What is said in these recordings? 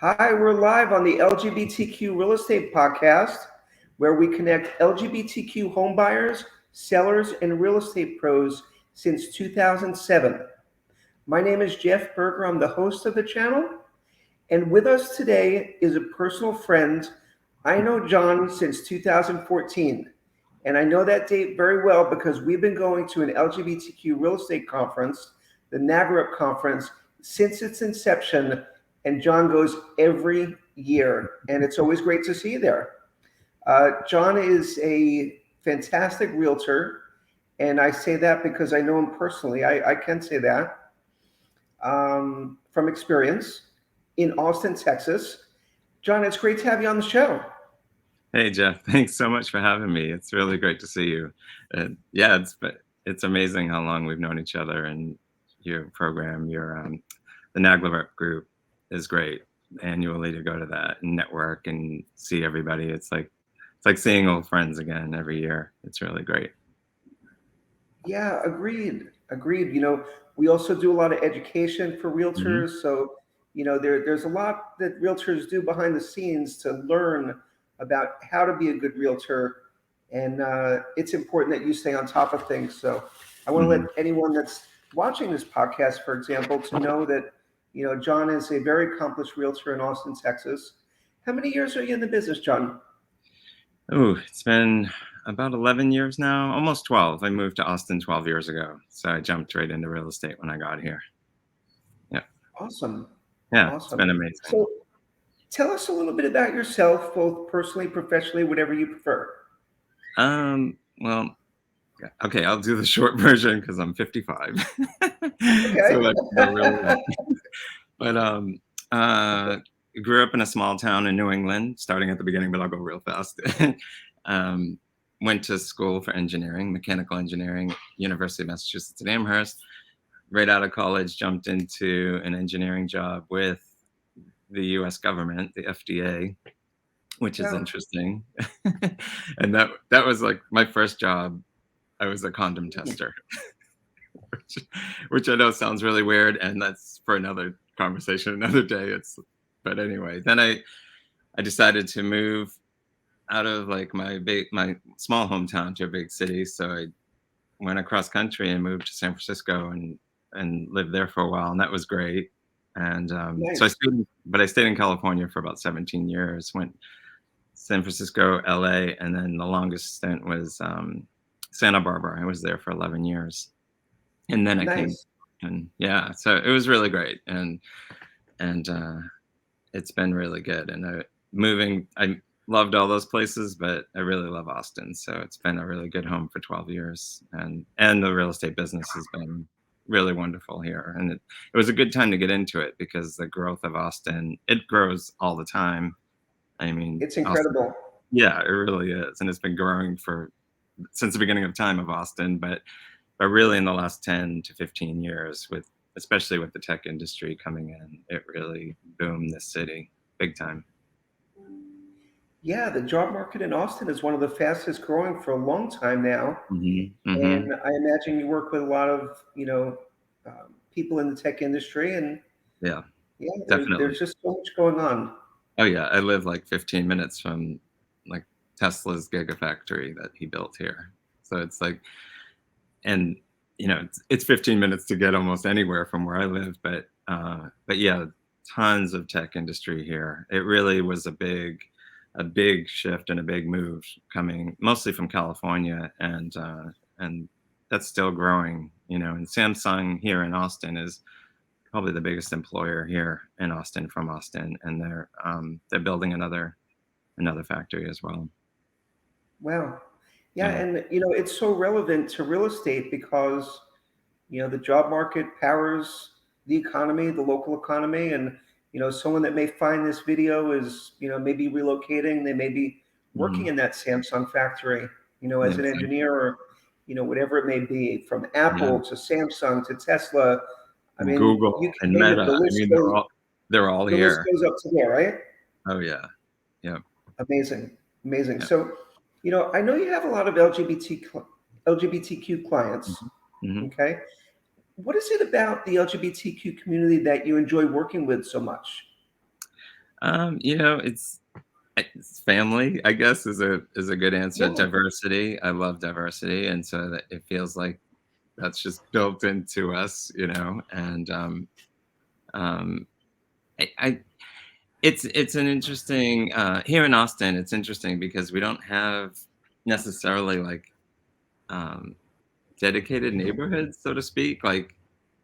Hi, we're live on the LGBTQ Real Estate Podcast, where we connect LGBTQ homebuyers, sellers, and real estate pros since 2007. My name is Jeff Berger. I'm the host of the channel. And with us today is a personal friend. I know John since 2014. And I know that date very well because we've been going to an LGBTQ real estate conference, the NAGREP conference, since its inception. And John goes every year. And it's always great to see you there. John is a fantastic realtor. And I say that because I know him personally. I can say that from experience in Austin, Texas. John, it's great to have you on the show. Hey, Jeff, thanks so much for having me. It's really great to see you. Yeah, it's amazing how long we've known each other, and your program, the NAGLA group is great annually to go to that and network and see everybody. It's like seeing old friends again every year. It's really great. Yeah, agreed. Agreed. We also do a lot of education for realtors. So, there's a lot that realtors do behind the scenes to learn about how to be a good realtor. And it's important that you stay on top of things. So I want to let anyone that's watching this podcast, for example, to know that, John is a very accomplished realtor in Austin, Texas. How many years are you in the business, John? Oh, it's been about 11 years now, almost 12. I moved to Austin 12 years ago. So I jumped right into real estate when I got here. Yeah. Awesome. Yeah, Awesome. It's been amazing. So tell us a little bit about yourself, both personally, professionally, whatever you prefer. Well, okay, I'll do the short version because I'm 55. Okay. So I can go really But grew up in a small town in New England, starting at the beginning, but I'll go real fast. Went to school for engineering, mechanical engineering, University of Massachusetts at Amherst. Right out of college, jumped into an engineering job with the U.S. government, the FDA, which is interesting. And that was like my first job. I was a condom tester, which I know sounds really weird, and that's for another conversation another day. But anyway, then I decided to move out of like my small hometown to a big city. So I went across country and moved to San Francisco and lived there for a while, and that was great. And so I stayed in California for about 17 years. Went San Francisco, LA, and then the longest stint was Santa Barbara. I was there for 11 years, and then I came. And yeah, so it was really great, and it's been really good. And I loved all those places, but I really love Austin. So it's been a really good home for 12 years, and the real estate business has been really wonderful here. And it was a good time to get into it because the growth of Austin, it grows all the time. I mean, it's incredible. Austin, yeah, it really is, and it's been growing since the beginning of time of Austin, but really in the last 10 to 15 years, especially with the tech industry coming in, it really boomed this city big time. Yeah, the job market in Austin is one of the fastest growing for a long time now. And I imagine you work with a lot of, people in the tech industry, and yeah, definitely. There's just so much going on. Oh yeah, I live like 15 minutes from like Tesla's Gigafactory that he built here. So it's like, and it's 15 minutes to get almost anywhere from where I live, but yeah, tons of tech industry here. It really was a big shift and a big move coming mostly from California, and that's still growing, and Samsung here in Austin is probably the biggest employer here in Austin from Austin, and they're building another factory as well. Wow. Yeah, and it's so relevant to real estate because the job market powers the economy, the local economy, and someone that may find this video is maybe relocating, they may be working in that Samsung factory, as an engineer, or whatever it may be, from Apple to Samsung to Tesla. I mean, Google and Meta. They're all here. The list goes up to there, right? Oh yeah, yeah. Amazing. Yeah. So, I know you have a lot of LGBTQ clients. Okay. What is it about the LGBTQ community that you enjoy working with so much? It's family, I guess, is a good answer. Yeah, Diversity. I love diversity, and so that it feels like that's just built into us, and um, I it's an interesting here in Austin. It's interesting because we don't have necessarily like um, dedicated neighborhoods, so to speak. Like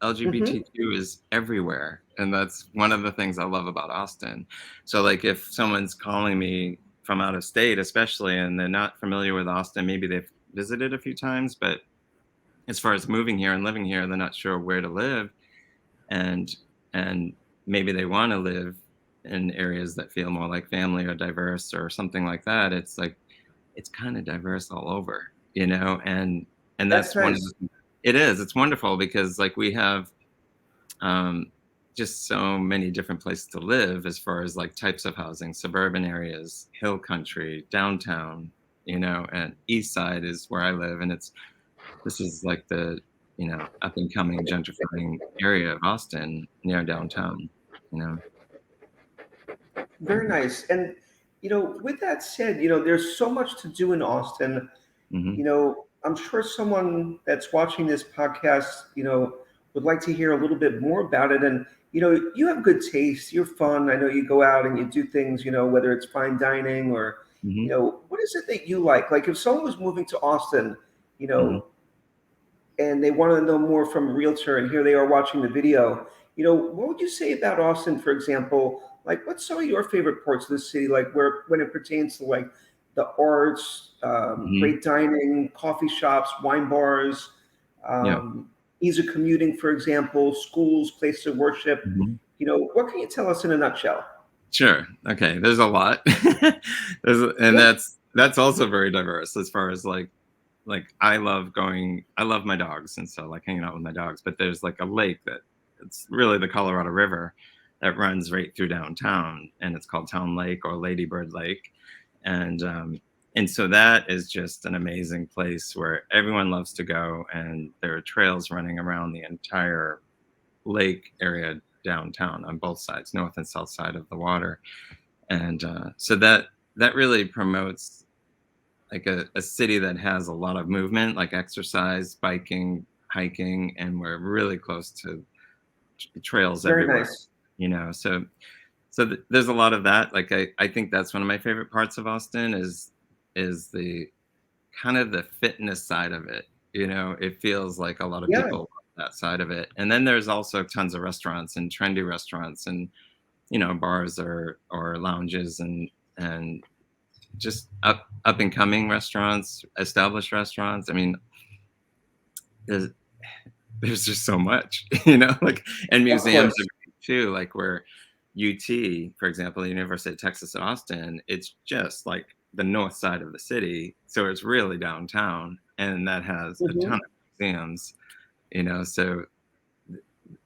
hmm, LGBTQ is everywhere, and that's one of the things I love about Austin. So, like, if someone's calling me from out of state, especially, and they're not familiar with Austin, maybe they've visited a few times, but as far as moving here and living here, they're not sure where to live, and and maybe they want to live in areas that feel more like family or diverse or something like that. It's like it's kind of diverse all over, and that's that's one of nice. the it is. It's wonderful because like we have um, just so many different places to live as far as like types of housing, suburban areas, hill country, downtown, and east side is where I live. And this is like the, up and coming gentrifying area of Austin near downtown, you know? Very nice. And with that said, there's so much to do in Austin. Hmm. I'm sure someone that's watching this podcast, would like to hear a little bit more about it. And, you have good taste. You're fun. I know you go out and you do things, whether it's fine dining or, Hmm. what is it that you like? Like if someone was moving to Austin, you Hmm. know, and they want to know more from a realtor, and here they are watching the video, what would you say about Austin, for example? Like, what's some of your favorite parts of the city, like where when it pertains to like the arts, Hmm. great dining, coffee shops, wine bars, Yeah. um, ease of commuting, for example, schools, places of worship? Mhm. What can you tell us in a nutshell? Sure. Okay. There's a lot. And Yeah. that's also very diverse as far as like I love my dogs, and so like hanging out with my dogs, but there's like a lake that it's really the Colorado River that runs right through downtown, and it's called Town Lake or Lady Bird Lake. And so that is just an amazing place where everyone loves to go, and there are trails running around the entire lake area downtown on both sides, north and south side of the water. And so that really promotes like a city that has a lot of movement, like exercise, biking, hiking, and we're really close to trails Very everywhere. nice. There's a lot of that. Like I think that's one of my favorite parts of Austin is the kind of the fitness side of it. It feels like a lot of Yeah. people love that side of it. And then there's also tons of restaurants and trendy restaurants and bars or lounges and just up and coming restaurants, established restaurants. I mean, there's there's just so much, like, and Of museums are course. great too, like where UT, for example, the University of Texas at Austin, it's just like the north side of the city, so it's really downtown, and that has a ton Hmm. of museums, so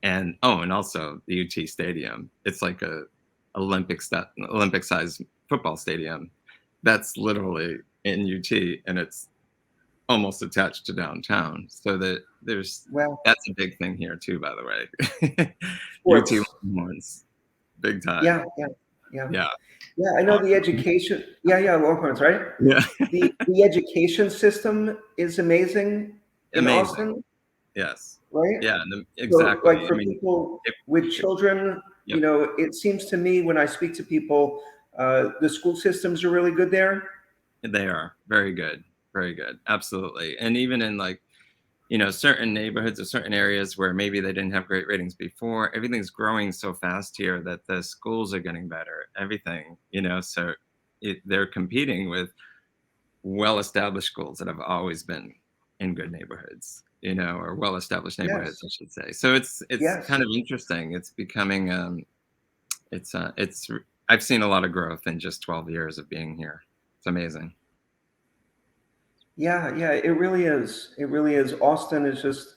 and also the UT Stadium. It's like a Olympic sized football stadium that's literally in UT, and it's almost attached to downtown. So that Well, that's a big thing here too, by the way. UT sports. Longhorns, big time. Yeah, yeah, yeah. Yeah. Yeah, I know the Awesome. education. Yeah, yeah, Longhorns, right? Yeah. The education system is amazing in Amazing. Austin, Yes. right? Yeah. So, like Exactly. I for mean, people if, with children, yep. it seems to me when I speak to people, the school systems are really good there. They are very good. Very good. Absolutely. And even in like certain neighborhoods or certain areas where maybe they didn't have great ratings before, everything's growing so fast here that the schools are getting better. Everything, so they're competing with well-established schools that have always been in good neighborhoods, or well-established neighborhoods, I Yes, should say. So it's yes. kind of interesting. It's becoming it's I've seen a lot of growth in just 12 years of being here. It's amazing. Yeah, yeah, it really is. It really is. Austin is just,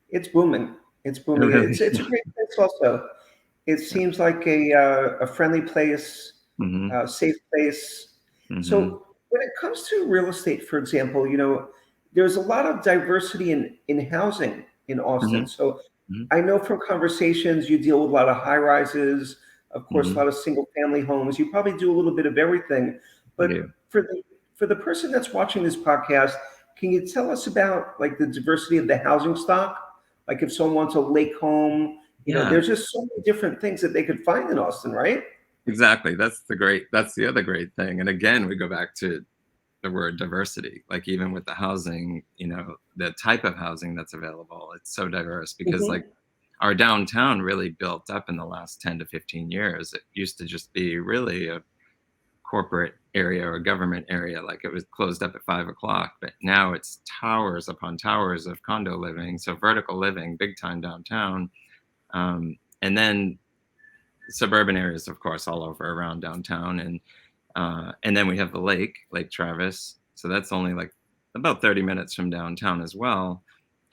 it's booming. It's It booming. really, It's a great place also. It yeah. seems like a friendly place, Hmm. a safe place. Hmm. So when it comes to real estate, for example, there's a lot of diversity in housing in Hmm. Austin. So Hmm. I know from conversations you deal with a lot of high rises, Of course, a Hmm. lot of single family homes. You probably do a little bit of everything. We But do. for the person that's watching this podcast, can you tell us about like the diversity of the housing stock? Like if someone wants a lake home, Yeah, there's just so many different things that they could find in Austin, right? exactly. That's the other great thing. And again, we go back to the word diversity. Like even with the housing, the type of housing that's available, it's so diverse because like Hmm. our downtown really built up in the last 10 to 15 years. It used to just be really a corporate area or government area, like it was closed up at 5 o'clock, but now it's towers upon towers of condo living, so vertical living, big time downtown. And then suburban areas, of course, all over around downtown, and then we have the Lake Travis, so that's only like about 30 minutes from downtown as well,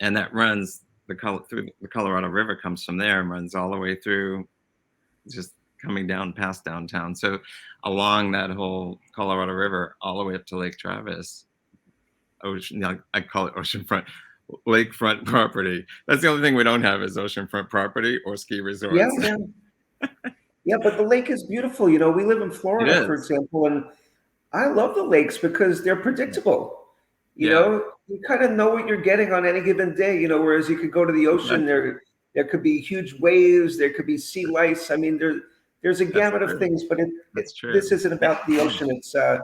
and that runs through the Colorado River, comes from there and runs all the way through, just coming down past downtown. So along that whole Colorado River, all the way up to Lake Travis, ocean. I call it oceanfront, lakefront property. That's the only thing we don't have is oceanfront property or ski Yeah, resorts. yeah. Yeah, but the lake is beautiful. We live in It Florida, for is. example, and I love the lakes because they're predictable. Yeah. You kind of know what you're getting on any given day, whereas you could go to the ocean, Exactly. there could be huge waves, there could be sea lice. I mean, there's a That's gamut of true. things, but That's this true. isn't about the Yeah. ocean. It's Yeah.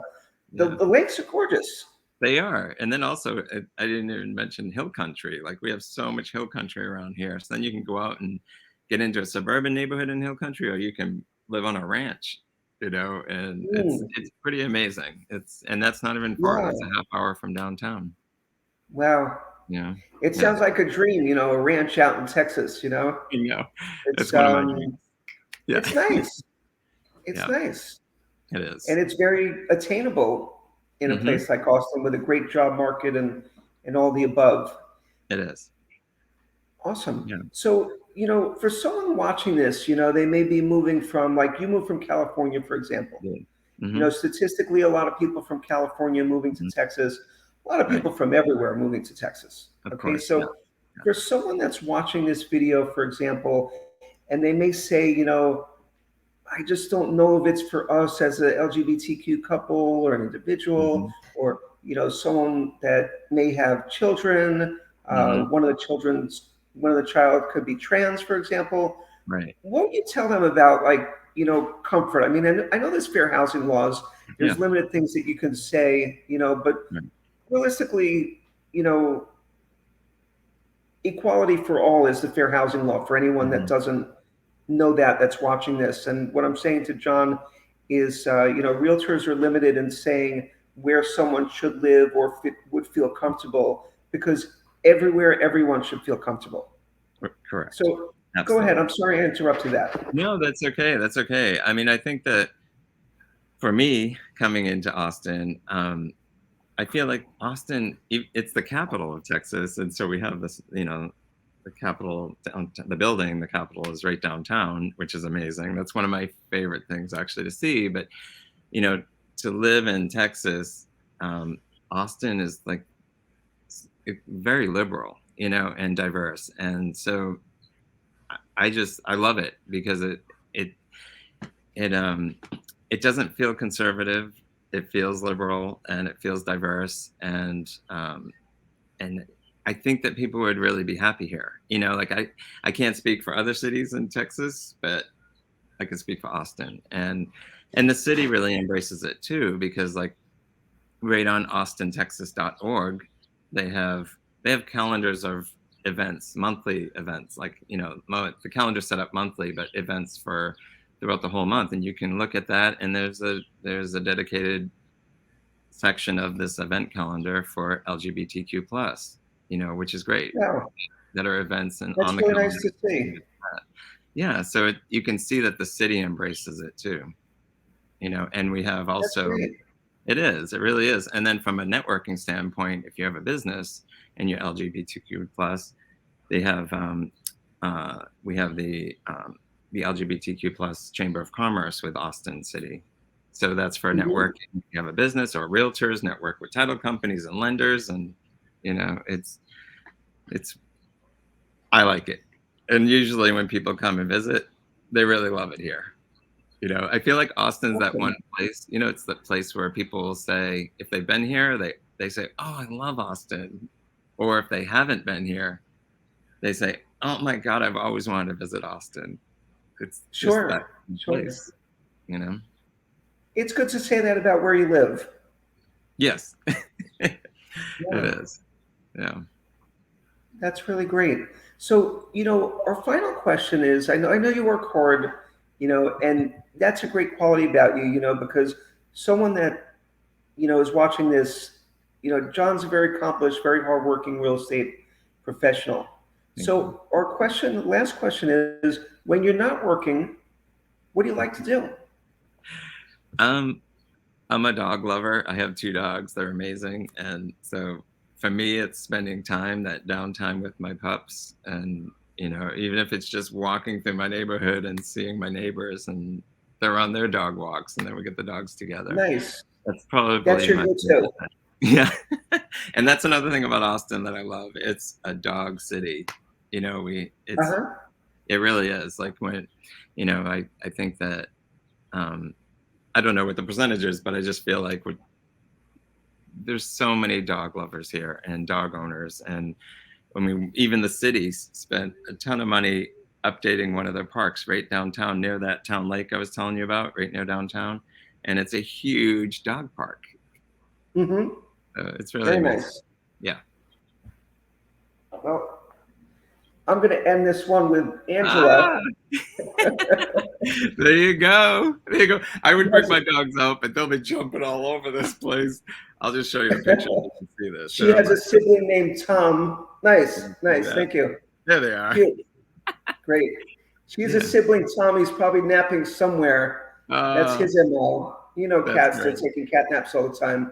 the lakes are gorgeous. They are. And then also, I didn't even mention hill country. Like we have so much hill country around here. So then you can go out and get into a suburban neighborhood in hill country, or you can live on a ranch, and it's Mm, it's pretty amazing. And that's not even far. yeah. That's a half hour from downtown. Wow. You know? It Yeah. sounds like a dream, a ranch out in Texas. You know, It's it's one of my dreams. Yeah. it's nice. It's Yeah, nice. it And is. it's very attainable in a Mhm. place like Austin with a great job market and all the above. It is. Awesome. Yeah. So, for someone watching this, they may be moving from, like you moved from California, for example. Yeah. Mhm. Statistically, a lot of people from California moving to Mhm. Texas, a lot of Right. people from everywhere moving to Texas. Of Okay. course. Yeah. So, for someone that's watching this video, for example, and they may say, I just don't know if it's for us as a LGBTQ couple or an individual Mhm. or someone that may have children. Mhm. One of the child could be trans, for example. Right. What do you tell them about like comfort? I mean, I know there's fair housing laws. Yeah. There's limited things that you can say, but Right. realistically, you know, equality for all is the fair housing law for anyone that Mhm. doesn't know that's watching this. And what I'm saying to John is, realtors are limited in saying where someone should live or would feel comfortable because everywhere everyone should feel comfortable. Correct. So go ahead. Absolutely. I'm sorry I interrupted that. No, that's okay. That's okay. I mean, I think that for me, coming into Austin, I feel like Austin, it's the capital of Texas, and so we have this, the capital, the building, the capital is right downtown, which is amazing. That's one of my favorite things actually to see. But you know, to live in Texas, Austin is like very liberal, and diverse, and so I love it because it it um it doesn't feel conservative. It feels liberal and it feels diverse, and I think that people would really be happy here. Like I can't speak for other cities in Texas, but I can speak for Austin, and the city really embraces it too because like right on austintexas.org, they have they have calendars of events, monthly events, like the calendar's set up monthly, but events for throughout the whole month, and you can look at that, and there's a dedicated section of this event calendar for LGBTQ plus, which is great. Wow, That are events and that's on the really nice calendar. to see. Yeah, so you can see that the city embraces it too, and we have That's also. great. It is. It really is. And then from a networking standpoint, if you have a business and you're LGBTQ plus, they have we have the LGBTQ plus Chamber of Commerce with Austin City. So that's for Mhm. networking. If you have a business or realtors, network with title companies and lenders, and it's I like it. And usually when people come and visit, they really love it here. You know, I feel like Austin's that Awesome. one place, you know, it's the place where people will say, if they've been here, they say, oh, I love Austin. Or if they haven't been here, they say, oh my God, I've always wanted to visit Austin. It's just that Sure, sure. place, you know? It's good to say that about where you live. Yes, it Yeah, is. Yeah. that's really great. So, our final question is, I know you work hard, and that's a great quality about you, because someone that, is watching this, John's a very accomplished, very hardworking real estate professional. Thank you. So last question is, when you're not working, what do you like to do? Um, I'm a dog lover. I have 2 dogs. They're amazing. And so for me, it's spending that downtime with my pups. And, you know, even if it's just walking through my neighborhood and seeing my neighbors and they're on their dog walks and then we get the dogs together. Nice. That's That's probably your my go-to. favorite thing. Yeah. And that's another thing about Austin that I love. It's a dog city. You know, Uh-huh. it really is. Like when, you know, I think that um I don't know what the percentage is, but I just feel like there's so many dog lovers here and dog owners. And I mean, even the cities spent a ton of money updating one of their parks right downtown near that town lake I was telling you about, right near downtown. And it's a huge dog park. Mm-hmm. It's really Very amazing. nice. Yeah. Well, I'm going to end this one with Ah, Angela. there you go. There you go. I would bring Yes, my dogs out, but they'll be jumping all over this place. I'll just show you a picture so you can see this. she They're has my a sibling named Tom. Nice, nice. yeah. Thank you. There they are. Cute. Great. She has a Yeah. sibling, Tom. He's probably napping somewhere. That's Uh, his MO. that's Cats, they're great. taking cat naps all the time.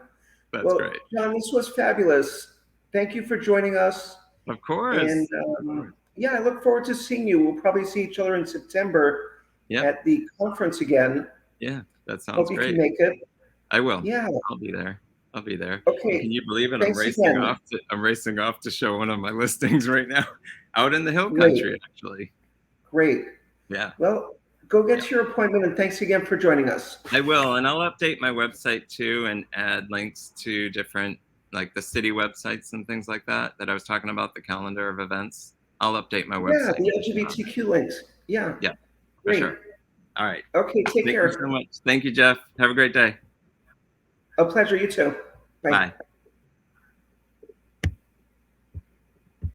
That's Well, great. John, this was fabulous. Thank you for joining us. Of And course. Of course. yeah, I look forward to seeing you. We'll probably see each other in September Yep. at the conference again. Yeah. That sounds Hope you can great. make it. I will. Yeah. I'll be there. I'll be there. And can Okay. you believe it? Thanks again. I'm racing off to show one of my listings right now out in the hill Great. country, actually. Great. Yeah. Well, go Yeah. get your appointment and thanks again for joining us. I will, and I'll update my website too and add links to different, like the city websites and things like that I was talking about, the calendar of events. I'll update my Yeah, website. the LGBTQ links. Yeah. Yeah, for Great. sure. All right. Okay, take Thank you care. so much. Thank you, Jeff. Have a great day. A pleasure. You too. Bye. Bye.